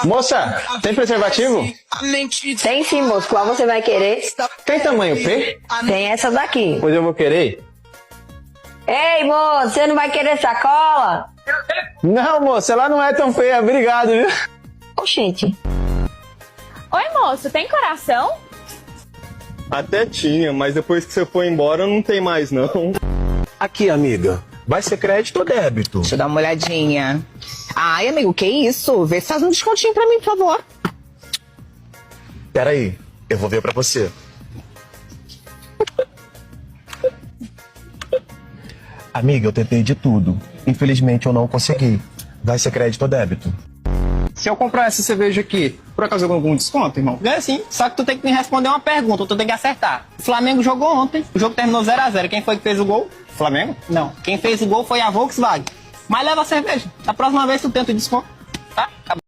Moça, tem preservativo? Tem sim, moço. Qual você vai querer? Tem tamanho P? Tem essa daqui. Pois eu vou querer. Ei, moço, você não vai querer sacola? Não, moça, ela não é tão feia. Obrigado, viu? Oxente. Oi, moço, tem coração? Até tinha, mas depois que você foi embora não tem mais não. Aqui, amiga. Vai ser crédito ou débito? Deixa eu dar uma olhadinha. Ai, amigo, que isso? Vê se faz um descontinho pra mim, por favor. Pera aí, eu vou ver pra você. Amiga, eu tentei de tudo. Infelizmente eu não consegui. Vai ser crédito ou débito? Se eu comprar essa cerveja aqui, por acaso eu ganho algum desconto, irmão? Ganha sim, só que tu tem que me responder uma pergunta, tu tem que acertar. O Flamengo jogou ontem, o jogo terminou 0x0. Quem foi que fez o gol? Flamengo? Não. Quem fez o gol foi a Volkswagen. Mas leva a cerveja. Da próxima vez tu tenta o desconto, tá? Acabou.